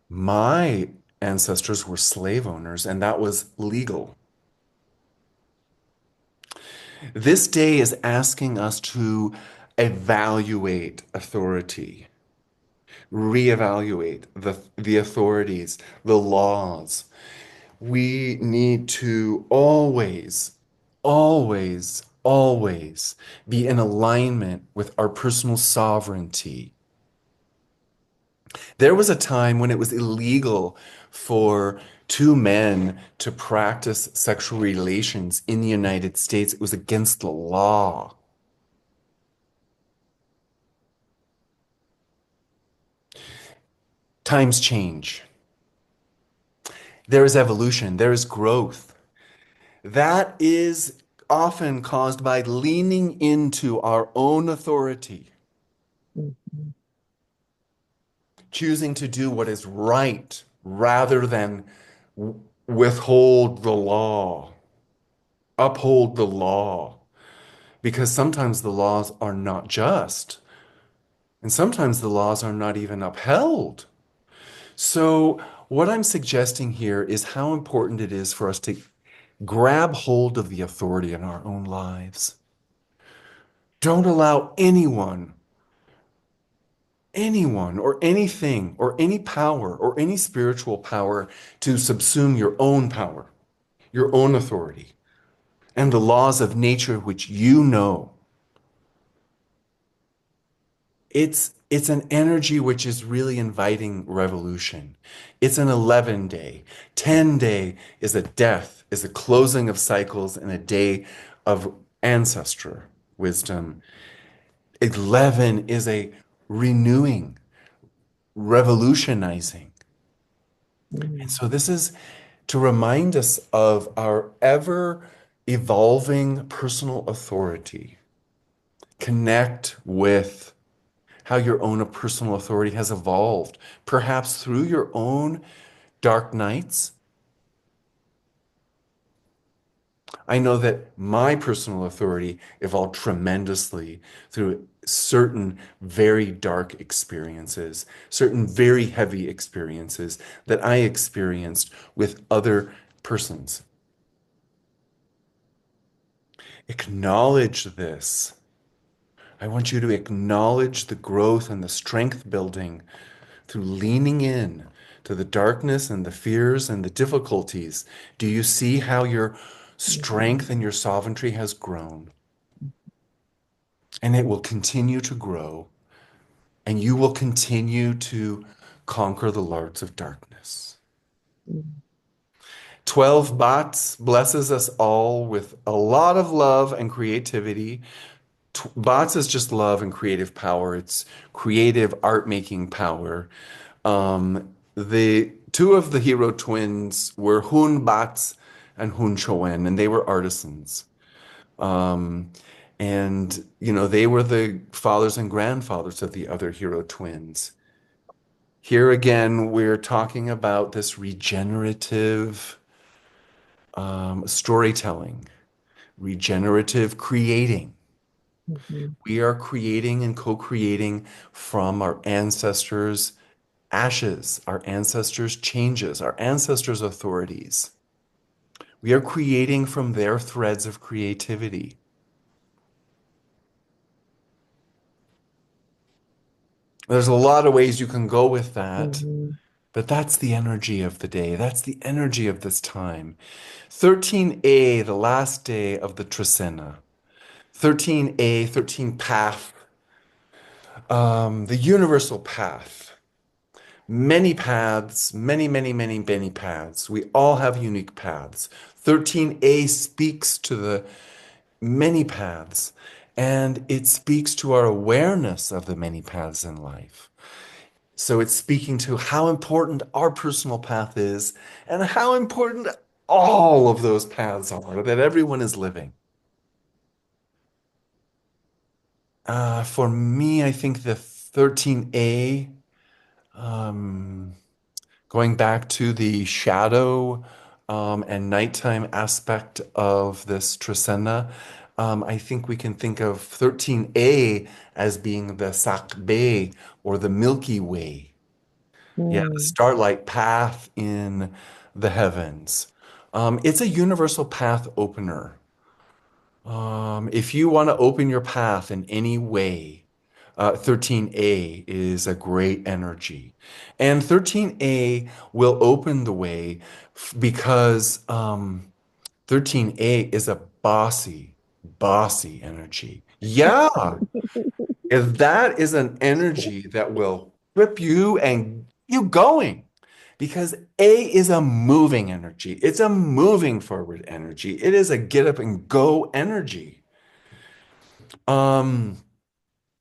My ancestors were slave owners, and that was legal. This day is asking us to evaluate authority, reevaluate the authorities, the laws. We need to always be in alignment with our personal sovereignty. There was a time when it was illegal for two men to practice sexual relations in the United States. It was against the law. Times change. There is evolution, there is growth. That is often caused by leaning into our own authority, Mhm. choosing to do what is right rather than withhold the law, uphold the law, because sometimes the laws are not just, and sometimes the laws are not even upheld. So, what I'm suggesting here is how important it is for us to grab hold of the authority in our own lives. Don't allow anyone or anything or any power or any spiritual power to subsume your own power, your own authority, and the laws of nature which you know. It's an energy which is really inviting revolution. It's an 11 day. 10 day is a death, is a closing of cycles and a day of ancestor wisdom. 11 is a renewing, revolutionizing. And Mm. so this is to remind us of our ever evolving personal authority. Connect with how your own personal authority has evolved, perhaps through your own dark nights. I know that my personal authority evolved tremendously through certain very dark experiences, certain very heavy experiences that I experienced with other persons. Acknowledge this. I want you to acknowledge the growth and the strength building through leaning in to the darkness and the fears and the difficulties. Do you see how your strength and your sovereignty has grown? And it will continue to grow, and you will continue to conquer the lords of darkness. Mm. 12 Bats blesses us all with a lot of love and creativity. Bots is just love and creative power. It's creative art making power. The two of the hero twins were Hun Bats and Hun Choen, and they were artisans. Um, and they were the fathers and grandfathers of the other hero twins. Here again, we're talking about this regenerative storytelling, regenerative creating. Mhm. We are creating and co-creating from our ancestors' ashes, our ancestors' changes, our ancestors' authorities. We are creating from their threads of creativity. There's a lot of ways you can go with that, Hmm. but that's the energy of the day. That's the energy of this time. 13A, the last day of the Trecena. 13A, 13 path, the universal path. Many paths, many, many, many, many paths. We all have unique paths. 13A speaks to the many paths, and it speaks to our awareness of the many paths in life. So it's speaking to how important our personal path is and how important all of those paths are that everyone is living. For me, I think the 13A, um, going back to the shadow and nighttime aspect of this Trecena, I think we can think of 13A as being the Sakbe or the Milky Way. Yeah, the Mm. starlight path in the heavens. It's a universal path opener. If you want to open your path in any way, 13A is a great energy. And 13A will open the way because 13A is a bossy energy. Yeah, if that is an energy that will whip you and you going. Because A is a moving energy. It's a moving forward energy. It is a get up and go energy. Um,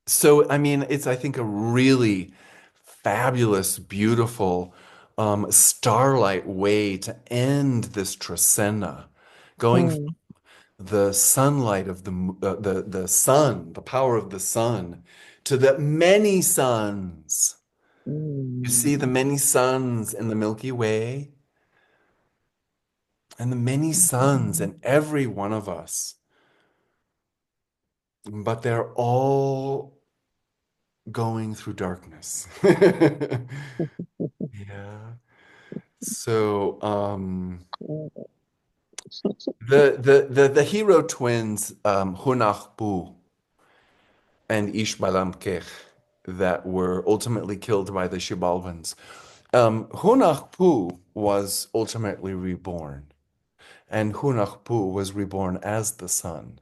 so I mean, it's I think a really fabulous, beautiful starlight way to end this Trecena, going from Mm. the sunlight of the sun, the power of the sun, to the many suns. You see the Mm. many suns in the Milky Way, and the many suns in every one of us, but they're all going through darkness. Yeah. So, the hero twins, Hunahpu and Ishbalamkech, that were ultimately killed by the Shibalvans. Hunahpu was ultimately reborn, and Hunahpu was reborn as the sun,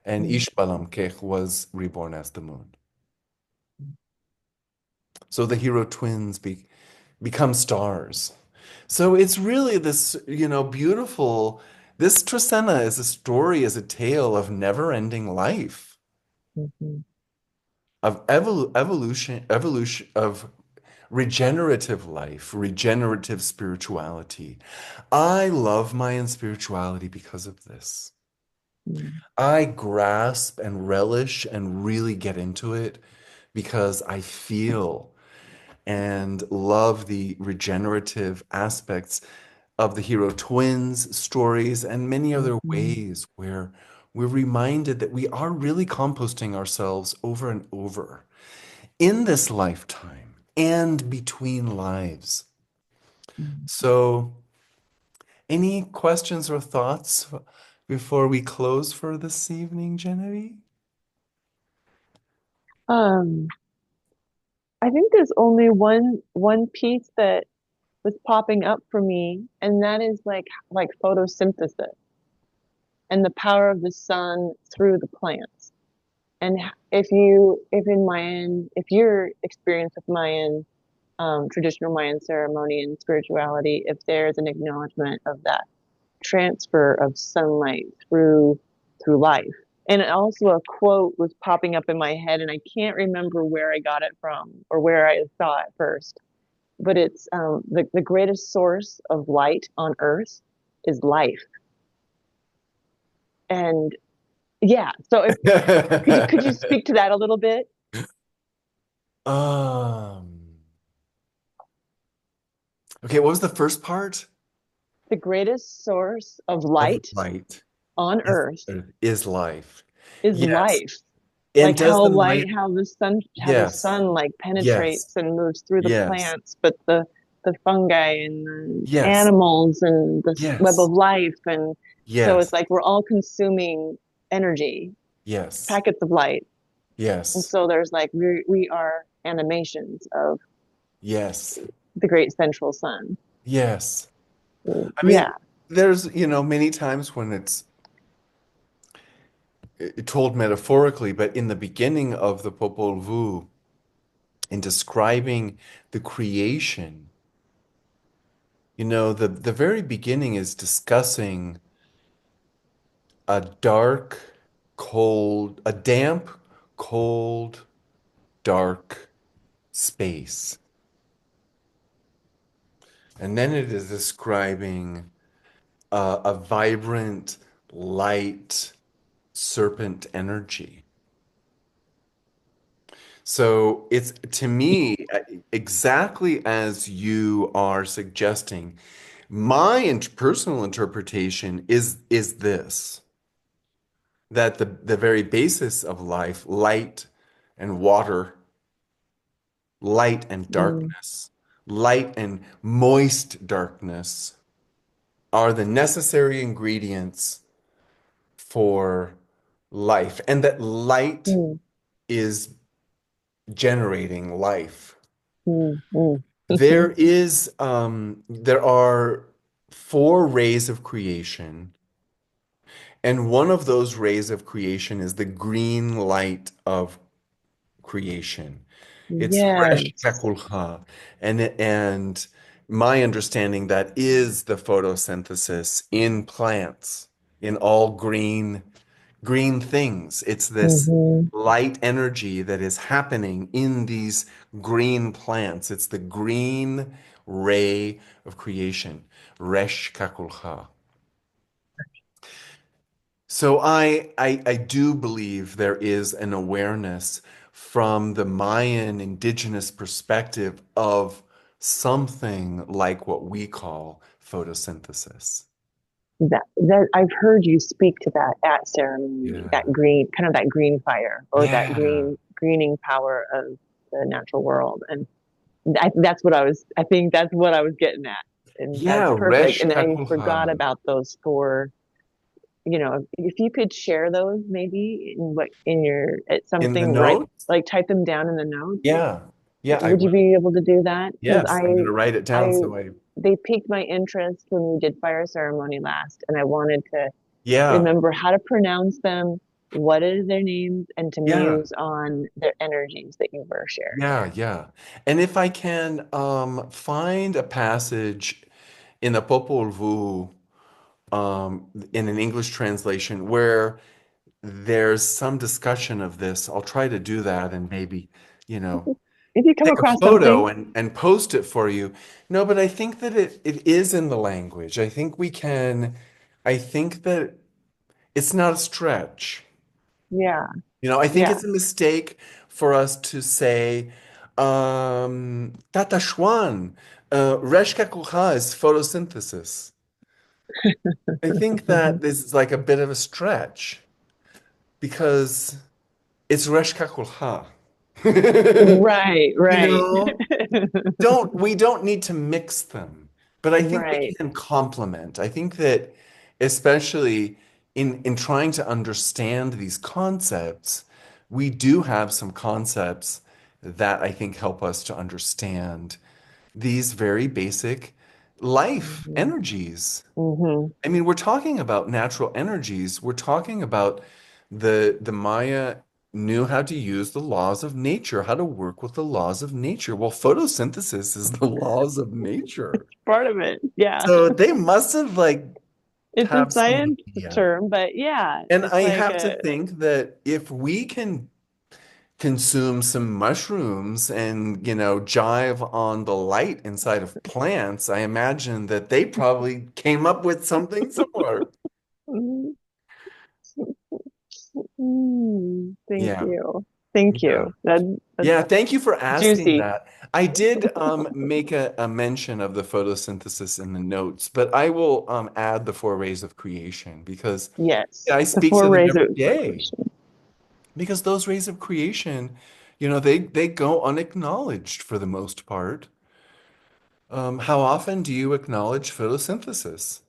and Mm. Ishbalamkech was reborn as the moon. So the hero twins become stars. So it's really this, beautiful. This Trecena is a story, is a tale of never-ending life, Mhm. of evolution, of regenerative life, regenerative spirituality. I love Mayan spirituality because of this. Mm. I grasp and relish and really get into it because I feel and love the regenerative aspects of the hero twins stories and many other Mhm. ways where we're reminded that we are really composting ourselves over and over in this lifetime and between lives. Mm. So, any questions or thoughts before we close for this evening, Genevieve? Um, I think there's only one piece that was popping up for me, and that is like photosynthesis and the power of the sun through the plants. And if your experience with Mayan, traditional Mayan ceremony and spirituality, if there's an acknowledgement of that transfer of sunlight through life. And also a quote was popping up in my head, and I can't remember where I got it from or where I saw it first. But it's the greatest source of light on earth is life. And yeah, so if could you speak to that a little bit? Um, okay, what was the first part? The greatest source of Of light light on is earth is life. is Yes. life. And Like does how the light, light, how the yes, sun like yes, penetrates and moves through the yes. plants, but the the fungi and the Yes. animals and the web Yes. of life. And so it's Yes. like we're all consuming energy, Yes. packets of light. And Yes. so there's like we are animations of Yes. the great central sun. Yes. I mean, Yeah. there's, many times when it's told metaphorically, but in the beginning of the Popol Vuh, in describing the creation, the very beginning is discussing a damp, cold, dark space. And then it is describing a vibrant, light, serpent energy. So it's to me exactly as you are suggesting. My personal interpretation is this, that the very basis of life, light and water, light and Mm, darkness, light and moist darkness are the necessary ingredients for life, and that light mm, is generating life. mm, mm. There are four rays of creation, and one of those rays of creation is the green light of creation. It's Resh Yes. Kekulcha. And my understanding that is the photosynthesis in plants, in all green things. It's this Hmm. light energy that is happening in these green plants. It's the green ray of creation, Resh Kakulcha. So I do believe there is an awareness from the Mayan indigenous perspective of something like what we call photosynthesis. That I've heard you speak to that at ceremony, that Yeah. green, kind of that green fire or that Yeah. greening power of the natural world. And that's what I think that's what I was getting at. And that's Yeah, perfect. Resh And I forgot Kakulha. about those four, if you could share those maybe in your, at In the something, right? notes? Like type them down in the notes. Yeah. Yeah, I Would you will. be able to do that? Because Yes, I'm going to write it down I, so I, they piqued my interest when we did fire ceremony last, and I wanted to yeah, remember how to pronounce them, what is their names, and to yeah, muse on their energies that you were sharing. yeah. And if I can find a passage in the Popol Vuh in an English translation where there's some discussion of this, I'll try to do that and maybe, you know, If you come take a across photo something, and post it for you. No, but I think that it is in the language. I think that it's not a stretch. yeah, I think yeah. it's a mistake for us to say, Tata Schwan, Reshka Kucha is photosynthesis. I think that this is like a bit of a stretch because it's Reshka Kucha. Right, You right, know? We don't need to mix them, but I think we right. can complement. I think that especially in trying to understand these concepts, we do have some concepts that I think help us to understand these very basic life Hmm. energies. Hmm. I mean, we're talking about natural energies. We're talking about the Maya knew how to use the laws of nature, how to work with the laws of nature. Well, photosynthesis is the laws of nature. Part of it, yeah. So they must have like It's a have some science idea. term, but yeah, And it's I like have to a, think that if we can consume some mushrooms and, jive on the light inside of plants, I imagine that they probably came up with something similar. mm, thank Yeah. you. Thank Yeah. you. That's Yeah, thank you for asking juicy. that. I did make a mention of the photosynthesis in the notes, but I will add the four rays of creation because yeah, Yes. I The speak four to them rays every of day. creation. Because those rays of creation, they go unacknowledged for the most part. How often do you acknowledge photosynthesis?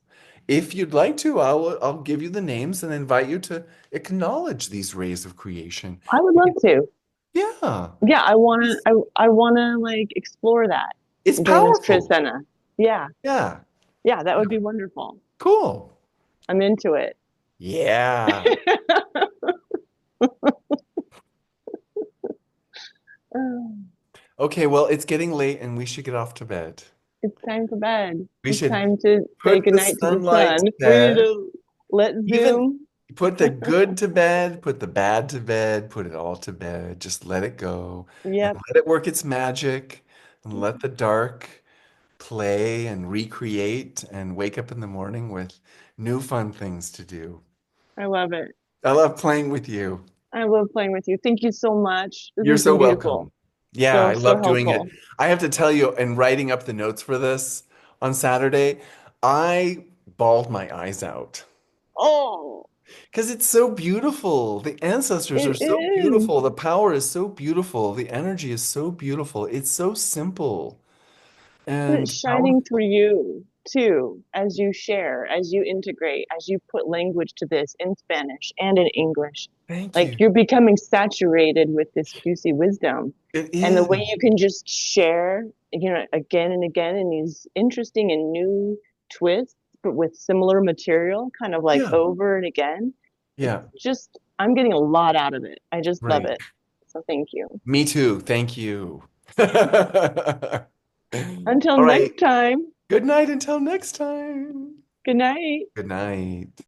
If you'd like to, I'll give you the names and invite you to acknowledge these rays of creation. I would love to. Yeah, Yeah, it's, I wanna like explore that it's during this powerful. Trecena. Yeah, Yeah, yeah, that would be wonderful. cool. I'm into it. Yeah. Okay, well, it's getting late and we should get off to bed. It's time for bed. We It's should time to say put the goodnight to the sunlight sun. to We're bed. gonna let Even Zoom. put the good to bed, put the bad to bed, put it all to bed. Just let it go and Yep, let it work its magic and let the dark play and recreate and wake up in the morning with new fun things to do. I love it. I love playing with you. I love playing with you. Thank you so much. This You're has so been beautiful. welcome. Yeah, So, I so love doing it. helpful. I have to tell you, in writing up the notes for this on Saturday, I bawled my eyes out. Oh, Because it's so beautiful. The ancestors are it so is. beautiful. The power is so beautiful. The energy is so beautiful. It's so simple But it's and shining powerful. through you too, as you share, as you integrate, as you put language to this in Spanish and in English. Thank Like you. you're becoming saturated with this juicy wisdom. It And the way is. you can just share, again and again in these interesting and new twists, but with similar material, kind of like Yeah. over and again. It's Yeah. just, I'm getting a lot out of it. I just love Right. it. So thank you. Me too. Thank you. Until All right. next time, Good night until next time. good night. Good night.